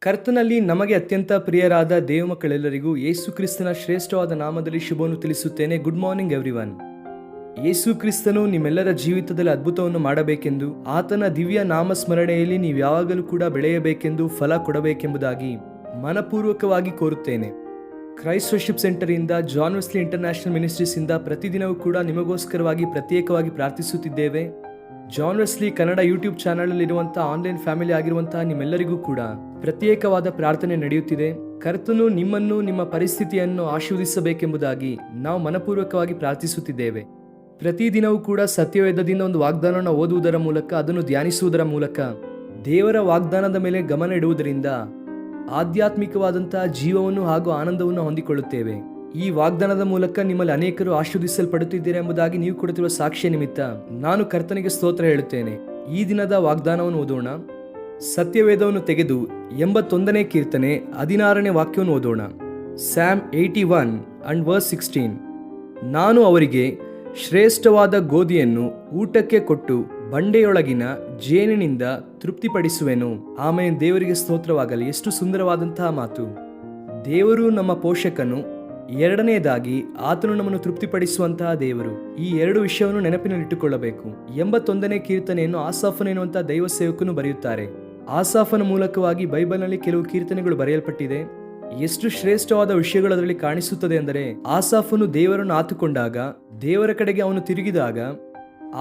ಕರ್ತನಲ್ಲಿ ನಮಗೆ ಅತ್ಯಂತ ಪ್ರಿಯರಾದ ದೇವಮಕ್ಕಳೆಲ್ಲರಿಗೂ ಯೇಸು ಕ್ರಿಸ್ತನ ಶ್ರೇಷ್ಠವಾದ ನಾಮದಲ್ಲಿ ಶುಭವನ್ನು ತಿಳಿಸುತ್ತೇನೆ. Good morning everyone. ಯೇಸು ಕ್ರಿಸ್ತನು ನಿಮ್ಮೆಲ್ಲರ ಜೀವಿತದಲ್ಲಿ ಅದ್ಭುತವನ್ನು ಮಾಡಬೇಕೆಂದು, ಆತನ ದಿವ್ಯ ನಾಮಸ್ಮರಣೆಯಲ್ಲಿ ನೀವು ಯಾವಾಗಲೂ ಕೂಡ ಬೆಳೆಯಬೇಕೆಂದು, ಫಲ ಕೊಡಬೇಕೆಂಬುದಾಗಿ ಮನಪೂರ್ವಕವಾಗಿ ಕೋರುತ್ತೇನೆ. ಕ್ರೈಸ್ಟ್ ವರ್ಷಿಪ್ ಸೆಂಟರಿಂದ, ಜಾನ್ ವೆಸ್ಲಿ ಇಂಟರ್ನ್ಯಾಷನಲ್ ಮಿನಿಸ್ಟ್ರೀಸಿಂದ ಪ್ರತಿದಿನವೂ ಕೂಡ ನಿಮಗೋಸ್ಕರವಾಗಿ ಪ್ರತ್ಯೇಕವಾಗಿ ಪ್ರಾರ್ಥಿಸುತ್ತಿದ್ದೇವೆ. ಜಾನ್ ವೆಸ್ಲಿ ಕನ್ನಡ ಯೂಟ್ಯೂಬ್ ಚಾನಲಲ್ಲಿರುವಂಥ ಆನ್ಲೈನ್ ಫ್ಯಾಮಿಲಿ ಆಗಿರುವಂತಹ ನಿಮ್ಮೆಲ್ಲರಿಗೂ ಕೂಡ ಪ್ರತ್ಯೇಕವಾದ ಪ್ರಾರ್ಥನೆ ನಡೆಯುತ್ತಿದೆ. ಕರ್ತನು ನಿಮ್ಮನ್ನು, ನಿಮ್ಮ ಪರಿಸ್ಥಿತಿಯನ್ನು ಆಶೀರ್ವದಿಸಬೇಕೆಂಬುದಾಗಿ ನಾವು ಮನಪೂರ್ವಕವಾಗಿ ಪ್ರಾರ್ಥಿಸುತ್ತಿದ್ದೇವೆ. ಪ್ರತಿದಿನವೂ ಕೂಡ ಸತ್ಯವೇದದಿಂದ ಒಂದು ವಾಗ್ದಾನವನ್ನು ಓದುವುದರ ಮೂಲಕ, ಅದನ್ನು ಧ್ಯಾನಿಸುವುದರ ಮೂಲಕ, ದೇವರ ವಾಗ್ದಾನದ ಮೇಲೆ ಗಮನ ಇಡುವುದರಿಂದ ಆಧ್ಯಾತ್ಮಿಕವಾದಂತಹ ಜೀವವನ್ನು ಹಾಗೂ ಆನಂದವನ್ನು ಹೊಂದಿಕೊಳ್ಳುತ್ತೇವೆ. ಈ ವಾಗ್ದಾನದ ಮೂಲಕ ನಿಮ್ಮಲ್ಲಿ ಅನೇಕರು ಆಶೀರ್ವದಿಸಲ್ಪಡುತ್ತಿದ್ದೀರಾ ಎಂಬುದಾಗಿ ನೀವು ಕೊಡುತ್ತಿರುವ ಸಾಕ್ಷ್ಯ ನಿಮಿತ್ತ ನಾನು ಕರ್ತನಿಗೆ ಸ್ತೋತ್ರ ಹೇಳುತ್ತೇನೆ. ಈ ದಿನದ ವಾಗ್ದಾನವನ್ನು ಓದೋಣ. ಸತ್ಯವೇದವನ್ನು ತೆಗೆದು 81ನೇ ಕೀರ್ತನೆ 16ನೇ ವಾಕ್ಯವನ್ನು ಓದೋಣ. Sam 81 and verse 16. ನಾನು ಅವರಿಗೆ ಶ್ರೇಷ್ಠವಾದ ಗೋಧಿಯನ್ನು ಊಟಕ್ಕೆ ಕೊಟ್ಟು ಬಂಡೆಯೊಳಗಿನ ಜೇನಿನಿಂದ ತೃಪ್ತಿಪಡಿಸುವೆನು. ಆಮೇಲೆ ದೇವರಿಗೆ ಸ್ತೋತ್ರವಾಗಲಿ. ಎಷ್ಟು ಸುಂದರವಾದಂತಹ ಮಾತು. ದೇವರು ನಮ್ಮ ಪೋಷಕನು, ಎರಡನೆಯದಾಗಿ ಆತನು ನಮ್ಮನ್ನು ತೃಪ್ತಿಪಡಿಸುವಂತಹ ದೇವರು. ಈ ಎರಡು ವಿಷಯವನ್ನು ನೆನಪಿನಲ್ಲಿಟ್ಟುಕೊಳ್ಳಬೇಕು. 81ನೇ ಕೀರ್ತನೆಯನ್ನು ಆಸಾಫನೆನ್ನುವಂತಹ ದೈವ ಸೇವಕನು ಬರೆಯುತ್ತಾರೆ. ಆಸಾಫನ ಮೂಲಕವಾಗಿ ಬೈಬಲ್ನಲ್ಲಿ ಕೆಲವು ಕೀರ್ತನೆಗಳು ಬರೆಯಲ್ಪಟ್ಟಿದೆ. ಎಷ್ಟು ಶ್ರೇಷ್ಠವಾದ ವಿಷಯಗಳು ಅದರಲ್ಲಿ ಕಾಣಿಸುತ್ತದೆ ಅಂದರೆ, ಆಸಾಫನು ದೇವರನ್ನು ಆತುಕೊಂಡಾಗ, ದೇವರ ಕಡೆಗೆ ಅವನು ತಿರುಗಿದಾಗ,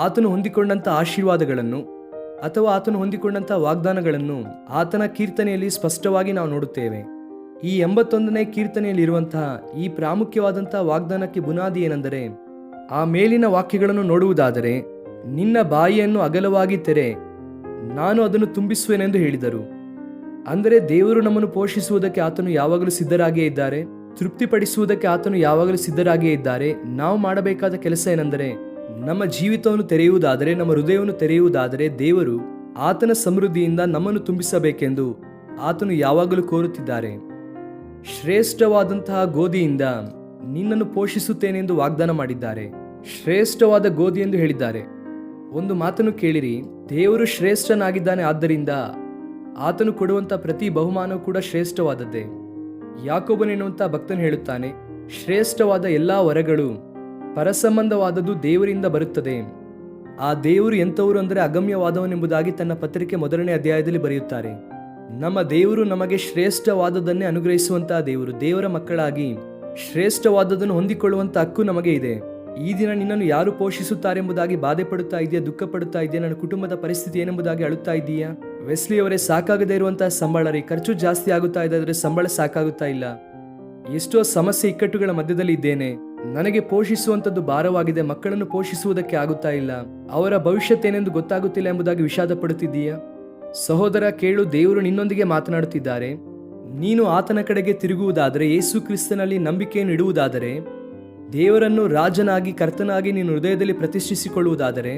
ಆತನು ಹೊಂದಿಕೊಂಡಂತ ಆಶೀರ್ವಾದಗಳನ್ನು ಅಥವಾ ಆತನು ಹೊಂದಿಕೊಂಡಂತಹ ವಾಗ್ದಾನಗಳನ್ನು ಆತನ ಕೀರ್ತನೆಯಲ್ಲಿ ಸ್ಪಷ್ಟವಾಗಿ ನಾವು ನೋಡುತ್ತೇವೆ. ಈ 81ನೇ ಕೀರ್ತನೆಯಲ್ಲಿರುವಂತಹ ಈ ಪ್ರಾಮುಖ್ಯವಾದಂತಹ ವಾಗ್ದಾನಕ್ಕೆ ಬುನಾದಿ ಏನೆಂದರೆ, ಆ ಮೇಲಿನ ವಾಕ್ಯಗಳನ್ನು ನೋಡುವುದಾದರೆ, ನಿನ್ನ ಬಾಯಿಯನ್ನು ಅಗಲವಾಗಿ ತೆರೆ, ನಾನು ಅದನ್ನು ತುಂಬಿಸುವೆನೆಂದು ಹೇಳಿದರು. ಅಂದರೆ ದೇವರು ನಮ್ಮನ್ನು ಪೋಷಿಸುವುದಕ್ಕೆ ಆತನು ಯಾವಾಗಲೂ ಸಿದ್ಧರಾಗಿಯೇ ಇದ್ದಾರೆ, ತೃಪ್ತಿಪಡಿಸುವುದಕ್ಕೆ ಆತನು ಯಾವಾಗಲೂ ಸಿದ್ಧರಾಗಿಯೇ ಇದ್ದಾರೆ. ನಾವು ಮಾಡಬೇಕಾದ ಕೆಲಸ ಏನೆಂದರೆ, ನಮ್ಮ ಜೀವಿತವನ್ನು ತೆರೆಯುವುದಾದರೆ, ನಮ್ಮ ಹೃದಯವನ್ನು ತೆರೆಯುವುದಾದರೆ, ದೇವರು ಆತನ ಸಮೃದ್ಧಿಯಿಂದ ನಮ್ಮನ್ನು ತುಂಬಿಸಬೇಕೆಂದು ಆತನು ಯಾವಾಗಲೂ ಕೋರುತ್ತಿದ್ದಾರೆ. ಶ್ರೇಷ್ಠವಾದಂತಹ ಗೋಧಿಯಿಂದ ನಿನ್ನನ್ನು ಪೋಷಿಸುತ್ತೇನೆಂದು ವಾಗ್ದಾನ ಮಾಡಿದ್ದಾರೆ. ಶ್ರೇಷ್ಠವಾದ ಗೋಧಿ ಎಂದು ಹೇಳಿದ್ದಾರೆ. ಒಂದು ಮಾತನ್ನು ಕೇಳಿರಿ, ದೇವರು ಶ್ರೇಷ್ಠನಾಗಿದ್ದಾನೆ, ಆದ್ದರಿಂದ ಆತನು ಕೊಡುವಂಥ ಪ್ರತಿ ಬಹುಮಾನವೂ ಕೂಡ ಶ್ರೇಷ್ಠವಾದದ್ದೇ. ಯಾಕೋಬನೆನ್ನುವಂಥ ಭಕ್ತನು ಹೇಳುತ್ತಾನೆ, ಶ್ರೇಷ್ಠವಾದ ಎಲ್ಲಾ ವರಗಳು ಪರಸಂಬಂಧವಾದದ್ದು ದೇವರಿಂದ ಬರುತ್ತದೆ. ಆ ದೇವರು ಎಂಥವರು ಅಂದರೆ ಅಗಮ್ಯವಾದವನೆಂಬುದಾಗಿ ತನ್ನ ಪತ್ರಿಕೆ 1ನೇ ಅಧ್ಯಾಯದಲ್ಲಿ ಬರೆಯುತ್ತಾರೆ. ನಮ್ಮ ದೇವರು ನಮಗೆ ಶ್ರೇಷ್ಠವಾದದನ್ನೇ ಅನುಗ್ರಹಿಸುವಂತಹ ದೇವರು. ದೇವರ ಮಕ್ಕಳಾಗಿ ಶ್ರೇಷ್ಠವಾದದನ್ನು ಹೊಂದಿಕೊಳ್ಳುವಂಥ ಹಕ್ಕು ನಮಗೆ ಇದೆ. ಈ ದಿನ ನಿನ್ನನ್ನು ಯಾರು ಪೋಷಿಸುತ್ತಾರೆ ಎಂಬುದಾಗಿ ಬಾಧೆ ಪಡುತ್ತಾ ಇದೆಯಾ, ದುಃಖ ಪಡುತ್ತಾ ಇದೆಯಾ, ನನ್ನ ಕುಟುಂಬದ ಪರಿಸ್ಥಿತಿ ಏನೆಂಬುದಾಗಿ ಅಳುತ್ತಾ ಇದೆಯಾ? ವೆಸ್ಲಿ ಅವರೇ, ಸಾಕಾಗದೇ ಇರುವಂತಹ ಸಂಬಳ ರೀ, ಖರ್ಚು ಜಾಸ್ತಿ ಆಗುತ್ತಾ ಇದ್ದರೆ ಸಂಬಳ ಸಾಕಾಗುತ್ತಾ ಇಲ್ಲ. ಎಷ್ಟೋ ಸಮಸ್ಯೆ ಇಕ್ಕಟ್ಟುಗಳ ಮಧ್ಯದಲ್ಲಿ ಇದ್ದೇನೆ, ನನಗೆ ಪೋಷಿಸುವಂಥದ್ದು ಭಾರವಾಗಿದೆ, ಮಕ್ಕಳನ್ನು ಪೋಷಿಸುವುದಕ್ಕೆ ಆಗುತ್ತಾ ಇಲ್ಲ, ಅವರ ಭವಿಷ್ಯತ್ತೇನೆಂದು ಗೊತ್ತಾಗುತ್ತಿಲ್ಲ ಎಂಬುದಾಗಿ ವಿಷಾದ ಪಡುತ್ತಿದ್ದೀಯಾ? ಸಹೋದರ ಕೇಳು, ದೇವರು ನಿನ್ನೊಂದಿಗೆ ಮಾತನಾಡುತ್ತಿದ್ದಾರೆ. ನೀನು ಆತನ ಕಡೆಗೆ ತಿರುಗುವುದಾದರೆ, ಯೇಸು ಕ್ರಿಸ್ತನಲ್ಲಿ ನಂಬಿಕೆಯನ್ನು ಇಡುವುದಾದರೆ, ದೇವರನ್ನು ರಾಜನಾಗಿ ಕರ್ತನಾಗಿ ನೀನು ಹೃದಯದಲ್ಲಿ ಪ್ರತಿಷ್ಠಿಸಿಕೊಳ್ಳುವುದಾದರೆ,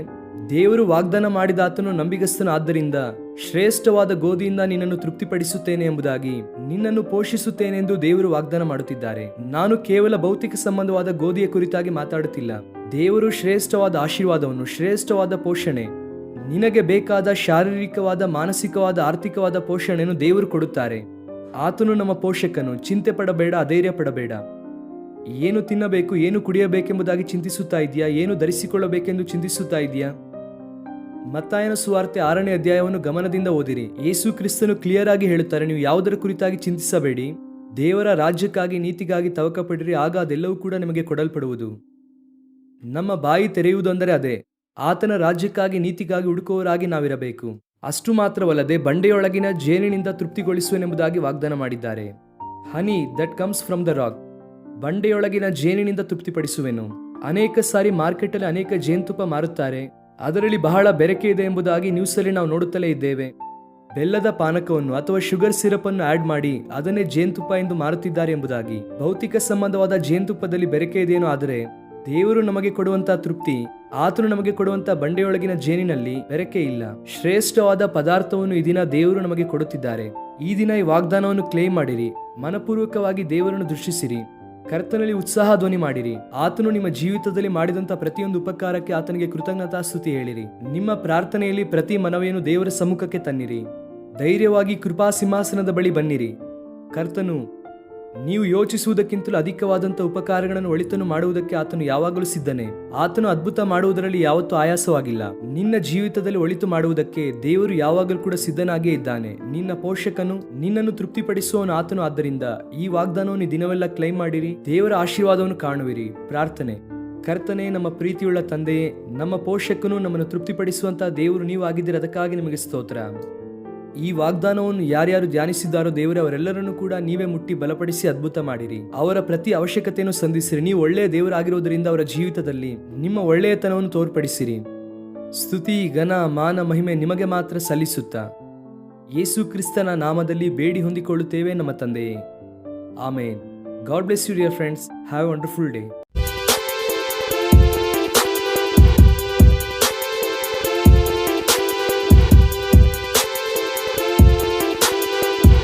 ದೇವರು ವಾಗ್ದಾನ ಮಾಡಿದ ಆತನು ನಂಬಿಗಸ್ತನು. ಆದ್ದರಿಂದ ಶ್ರೇಷ್ಠವಾದ ಗೋಧಿಯಿಂದ ನಿನ್ನನ್ನು ತೃಪ್ತಿಪಡಿಸುತ್ತೇನೆ ಎಂಬುದಾಗಿ, ನಿನ್ನನ್ನು ಪೋಷಿಸುತ್ತೇನೆಂದು ದೇವರು ವಾಗ್ದಾನ ಮಾಡುತ್ತಿದ್ದಾರೆ. ನಾನು ಕೇವಲ ಭೌತಿಕ ಸಂಬಂಧವಾದ ಗೋಧಿಯ ಕುರಿತಾಗಿ ಮಾತಾಡುತ್ತಿಲ್ಲ. ದೇವರು ಶ್ರೇಷ್ಠವಾದ ಆಶೀರ್ವಾದವನ್ನು, ಶ್ರೇಷ್ಠವಾದ ಪೋಷಣೆ, ನಿನಗೆ ಬೇಕಾದ ಶಾರೀರಿಕವಾದ, ಮಾನಸಿಕವಾದ, ಆರ್ಥಿಕವಾದ ಪೋಷಣೆಯನ್ನು ದೇವರು ಕೊಡುತ್ತಾರೆ. ಆತನು ನಮ್ಮ ಪೋಷಕನು. ಚಿಂತೆ ಪಡಬೇಡ, ಅಧೈರ್ಯ ಪಡಬೇಡ. ಏನು ತಿನ್ನಬೇಕು, ಏನು ಕುಡಿಯಬೇಕೆಂಬುದಾಗಿ ಚಿಂತಿಸುತ್ತಾ ಇದೆಯಾ? ಏನು ಧರಿಸಿಕೊಳ್ಳಬೇಕೆಂದು ಚಿಂತಿಸುತ್ತಾ ಇದೆಯಾ? ಮತ್ತಾಯನ ಸುವಾರ್ತೆ 6ನೇ ಅಧ್ಯಾಯವನ್ನು ಗಮನದಿಂದ ಓದಿರಿ. ಯೇಸು ಕ್ರಿಸ್ತನು ಕ್ಲಿಯರ್ ಆಗಿ ಹೇಳುತ್ತಾರೆ, ನೀವು ಯಾವುದರ ಕುರಿತಾಗಿ ಚಿಂತಿಸಬೇಡಿ, ದೇವರ ರಾಜ್ಯಕ್ಕಾಗಿ, ನೀತಿಗಾಗಿ ತವಕ ಪಡಿರಿ, ಆಗ ಅದೆಲ್ಲವೂ ಕೂಡ ನಿಮಗೆ ಕೊಡಲ್ಪಡುವುದು. ನಮ್ಮ ಬಾಯಿ ತೆರೆಯುವುದೆಂದರೆ ಅದೇ, ಆತನ ರಾಜ್ಯಕ್ಕಾಗಿ, ನೀತಿಗಾಗಿ ಹುಡುಕುವವರಾಗಿ ನಾವಿರಬೇಕು. ಅಷ್ಟು ಮಾತ್ರವಲ್ಲದೆ, ಬಂಡೆಯೊಳಗಿನ ಜೇನಿನಿಂದ ತೃಪ್ತಿಗೊಳಿಸುವೆನೆಂಬುದಾಗಿ ವಾಗ್ದಾನ ಮಾಡಿದ್ದಾರೆ. Honey that comes from the rock, ಬಂಡೆಯೊಳಗಿನ ಜೇನಿನಿಂದ ತೃಪ್ತಿಪಡಿಸುವೆನು. ಅನೇಕ ಸಾರಿ ಮಾರ್ಕೆಟಲ್ಲಿ ಅನೇಕ ಜೇನುತುಪ್ಪ ಮಾರುತ್ತಾರೆ, ಅದರಲ್ಲಿ ಬಹಳ ಬೆರಕೆ ಇದೆ ಎಂಬುದಾಗಿ ನ್ಯೂಸಲ್ಲಿ ನಾವು ನೋಡುತ್ತಲೇ ಇದ್ದೇವೆ. ಬೆಲ್ಲದ ಪಾನಕವನ್ನು ಅಥವಾ ಶುಗರ್ ಸಿರಪ್ ಅನ್ನು ಆಡ್ ಮಾಡಿ ಅದನ್ನೇ ಜೇನುತುಪ್ಪ ಎಂದು ಮಾರುತ್ತಿದ್ದಾರೆ ಎಂಬುದಾಗಿ. ಭೌತಿಕ ಸಂಬಂಧವಾದ ಜೇನುತುಪ್ಪದಲ್ಲಿ ಬೆರಕೆ ಇದೆಯೇನೋ, ಆದರೆ ದೇವರು ನಮಗೆ ಕೊಡುವಂತಹ ತೃಪ್ತಿ, ಆತನು ನಮಗೆ ಕೊಡುವಂತಹ ಬಂಡೆಯೊಳಗಿನ ಜೇನಿನಲ್ಲಿ ಬೆರಕೆ ಇಲ್ಲ. ಶ್ರೇಷ್ಠವಾದ ಪದಾರ್ಥವನ್ನು ಈ ದಿನ ದೇವರು ನಮಗೆ ಕೊಡುತ್ತಿದ್ದಾರೆ. ಈ ದಿನ ಈ ವಾಗ್ದಾನವನ್ನು ಕ್ಲೇಮ್ ಮಾಡಿರಿ. ಮನಪೂರ್ವಕವಾಗಿ ದೇವರನ್ನು ದೃಷ್ಟಿಸಿರಿ. ಕರ್ತನಲ್ಲಿ ಉತ್ಸಾಹ ಧ್ವನಿ ಮಾಡಿರಿ. ಆತನು ನಿಮ್ಮ ಜೀವಿತದಲ್ಲಿ ಮಾಡಿದಂಥ ಪ್ರತಿಯೊಂದು ಉಪಕಾರಕ್ಕೆ ಆತನಿಗೆ ಕೃತಜ್ಞತಾಸ್ತುತಿ ಹೇಳಿರಿ. ನಿಮ್ಮ ಪ್ರಾರ್ಥನೆಯಲ್ಲಿ ಪ್ರತಿ ಮನವಿಯನ್ನು ದೇವರ ಸಮ್ಮುಖಕ್ಕೆ ತನ್ನಿರಿ. ಧೈರ್ಯವಾಗಿ ಕೃಪಾ ಸಿಂಹಾಸನದ ಬಳಿ ಬನ್ನಿರಿ. ಕರ್ತನು ನೀವು ಯೋಚಿಸುವುದಕ್ಕಿಂತಲೂ ಅಧಿಕವಾದಂಥ ಉಪಕಾರಗಳನ್ನು ಒಳಿತನ್ನು ಮಾಡುವುದಕ್ಕೆ ಆತನು ಯಾವಾಗಲೂ ಸಿದ್ಧನೇ. ಆತನು ಅದ್ಭುತ ಮಾಡುವುದರಲ್ಲಿ ಯಾವತ್ತೂ ಆಯಾಸವಾಗಿಲ್ಲ. ನಿನ್ನ ಜೀವಿತದಲ್ಲಿ ಒಳಿತು ಮಾಡುವುದಕ್ಕೆ ದೇವರು ಯಾವಾಗಲೂ ಕೂಡ ಸಿದ್ಧನಾಗೇ ಇದ್ದಾನೆ. ನಿನ್ನ ಪೋಷಕನು, ನಿನ್ನನ್ನು ತೃಪ್ತಿಪಡಿಸುವವನು ಆತನು. ಆದ್ದರಿಂದ ಈ ವಾಗ್ದಾನವನ್ನು ದಿನವೆಲ್ಲ ಕ್ಲೈಮ್ ಮಾಡಿರಿ. ದೇವರ ಆಶೀರ್ವಾದವನ್ನು ಕಾಣುವಿರಿ. ಪ್ರಾರ್ಥನೆ. ಕರ್ತನೆ, ನಮ್ಮ ಪ್ರೀತಿಯುಳ್ಳ ತಂದೆಯೇ, ನಮ್ಮ ಪೋಷಕನು, ನಮ್ಮನ್ನು ತೃಪ್ತಿಪಡಿಸುವಂತಹ ದೇವರು ನೀವು ಆಗಿದ್ದೀರಿ. ಅದಕ್ಕಾಗಿ ನಿಮಗೆ ಸ್ತೋತ್ರ. ಈ ವಾಗ್ದಾನವನ್ನು ಯಾರ್ಯಾರು ಧ್ಯಾನಿಸಿದ್ದಾರೋ ದೇವರೇ, ಅವರೆಲ್ಲರನ್ನು ಕೂಡ ನೀವೇ ಮುಟ್ಟಿ ಬಲಪಡಿಸಿ ಅದ್ಭುತ ಮಾಡಿರಿ. ಅವರ ಪ್ರತಿ ಅವಶ್ಯಕತೆಯನ್ನು ಸಂಧಿಸಿರಿ. ನೀವು ಒಳ್ಳೆಯ ದೇವರಾಗಿರುವುದರಿಂದ ಅವರ ಜೀವಿತದಲ್ಲಿ ನಿಮ್ಮ ಒಳ್ಳೆಯತನವನ್ನು ತೋರ್ಪಡಿಸಿರಿ. ಸ್ತುತಿ, ಘನ, ಮಾನ, ಮಹಿಮೆ ನಿಮಗೆ ಮಾತ್ರ ಸಲ್ಲಿಸುತ್ತಾ ಯೇಸು ಕ್ರಿಸ್ತನ ನಾಮದಲ್ಲಿ ಬೇಡಿ ಹೊಂದಿಕೊಳ್ಳುತ್ತೇವೆ ನಮ್ಮ ತಂದೆಯೇ. Amen. God bless you dear friends. Have a wonderful day.